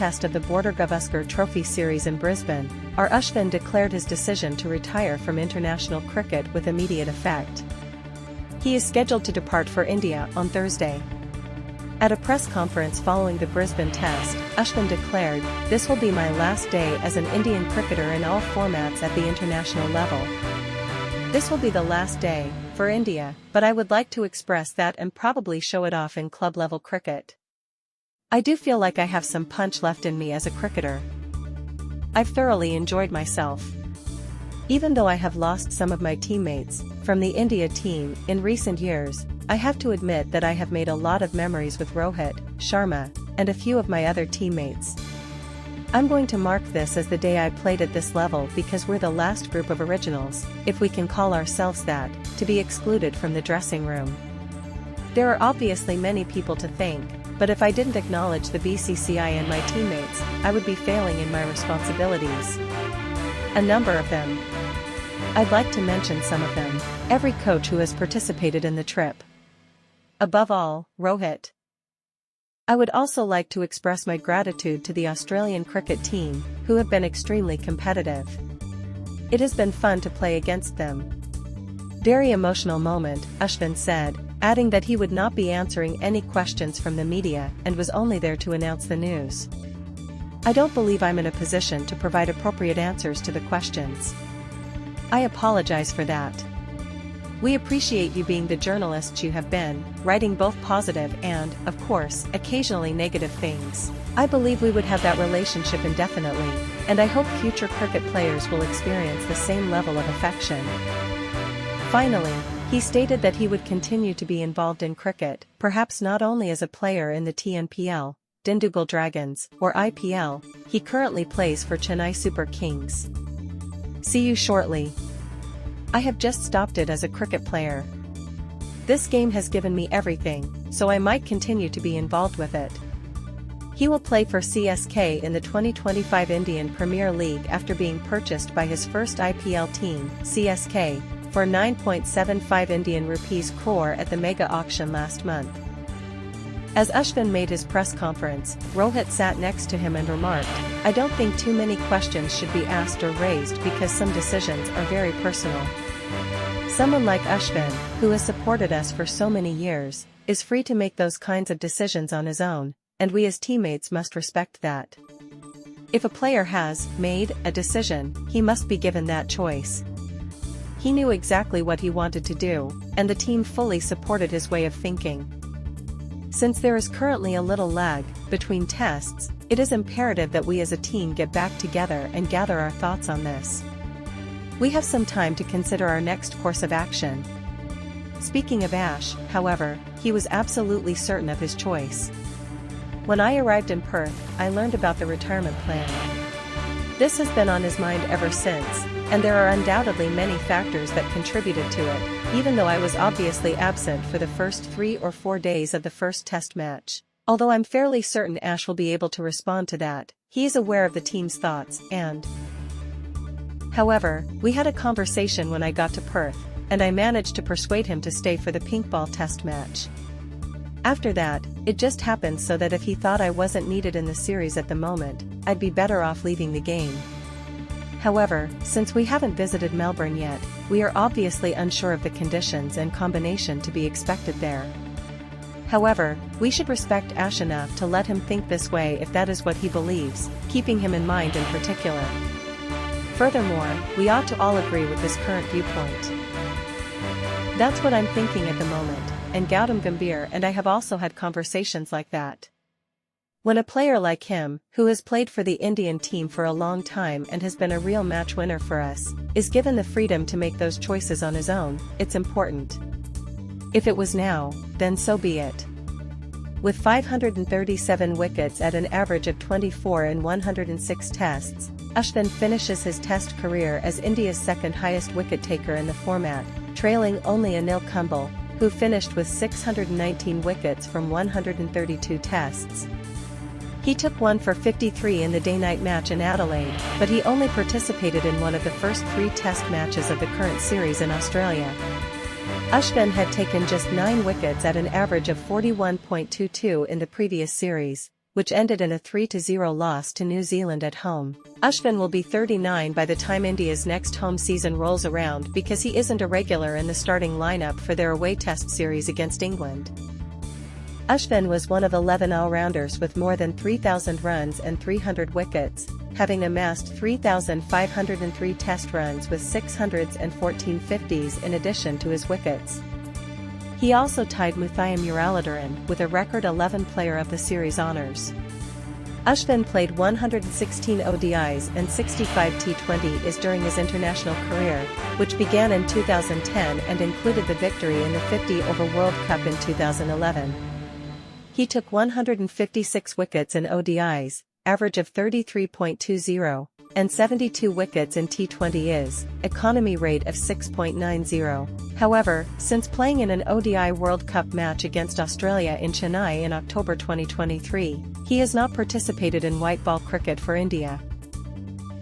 Test of the Border-Gavaskar Trophy series in Brisbane, Ashwin declared his decision to retire from international cricket with immediate effect. He is scheduled to depart for India on Thursday. At a press conference following the Brisbane Test, Ashwin declared, "This will be my last day as an Indian cricketer in all formats at the international level. This will be the last day for India, but I would like to express that and probably show it off in club-level cricket. I do feel like I have some punch left in me as a cricketer. I've thoroughly enjoyed myself. Even though I have lost some of my teammates from the India team in recent years, I have to admit that I have made a lot of memories with Rohit, Sharma, and a few of my other teammates. I'm going to mark this as the day I played at this level because we're the last group of originals, if we can call ourselves that, to be excluded from the dressing room. There are obviously many people to thank, but if I didn't acknowledge the BCCI and my teammates, I would be failing in my responsibilities. A number of them. I'd like to mention some of them. Every coach who has participated in the trip. Above all, Rohit. I would also like to express my gratitude to the Australian cricket team, who have been extremely competitive. It has been fun to play against them. Very emotional moment, Ashwin said, adding that he would not be answering any questions from the media and was only there to announce the news. I don't believe I'm in a position to provide appropriate answers to the questions. I apologize for that. We appreciate you being the journalists you have been, writing both positive and, of course, occasionally negative things. I believe we would have that relationship indefinitely, and I hope future cricket players will experience the same level of affection. Finally, he stated that he would continue to be involved in cricket, perhaps not only as a player in the TNPL, Dindigul Dragons, or IPL. He currently plays for Chennai Super Kings. See you shortly. I have just stopped it as a cricket player. This game has given me everything, so I might continue to be involved with it." He will play for CSK in the 2025 Indian Premier League after being purchased by his first IPL team, CSK, for 9.75 Indian rupees crore at the mega auction last month. As Ashwin made his press conference, Rohit sat next to him and remarked, "I don't think too many questions should be asked or raised because some decisions are very personal. Someone like Ashwin, who has supported us for so many years, is free to make those kinds of decisions on his own, and we as teammates must respect that. If a player has made a decision, he must be given that choice. He knew exactly what he wanted to do, and the team fully supported his way of thinking. Since there is currently a little lag between tests, it is imperative that we as a team get back together and gather our thoughts on this. We have some time to consider our next course of action." Speaking of Ash, however, he was absolutely certain of his choice. "When I arrived in Perth, I learned about the retirement plan. This has been on his mind ever since, and there are undoubtedly many factors that contributed to it, even though I was obviously absent for the first 3 or 4 days of the first test match. Although I'm fairly certain Ash will be able to respond to that, he is aware of the team's thoughts and... However, we had a conversation when I got to Perth, and I managed to persuade him to stay for the pink ball test match. After that, it just happened so that if he thought I wasn't needed in the series at the moment, I'd be better off leaving the game. However, since we haven't visited Melbourne yet, we are obviously unsure of the conditions and combination to be expected there. However, we should respect Ash enough to let him think this way if that is what he believes, keeping him in mind in particular. Furthermore, we ought to all agree with this current viewpoint. That's what I'm thinking at the moment, and Gautam Gambhir and I have also had conversations like that. When a player like him, who has played for the Indian team for a long time and has been a real match winner for us, is given the freedom to make those choices on his own, it's important. If it was now, then so be it." With 537 wickets at an average of 24 in 106 tests, Ashwin finishes his test career as India's second highest wicket-taker in the format, trailing only Anil Kumble, who finished with 619 wickets from 132 tests. He took 1 for 53 in the day-night match in Adelaide, but he only participated in one of the first 3 test matches of the current series in Australia. Ashwin had taken just 9 wickets at an average of 41.22 in the previous series, which ended in a 3-0 loss to New Zealand at home. Ashwin will be 39 by the time India's next home season rolls around because he isn't a regular in the starting lineup for their away Test series against England. Ashwin was one of 11 all-rounders with more than 3,000 runs and 300 wickets, having amassed 3,503 Test runs with 614 50s in addition to his wickets. He also tied Muthaiya Muralidharan with a record 11 Player of the Series honours. Ashwin played 116 ODIs and 65 T20s during his international career, which began in 2010 and included the victory in the 50 over World Cup in 2011. He took 156 wickets in ODIs, average of 33.20, and 72 wickets in T20s, economy rate of 6.90. However, since playing in an ODI World Cup match against Australia in Chennai in October 2023, he has not participated in white ball cricket for India.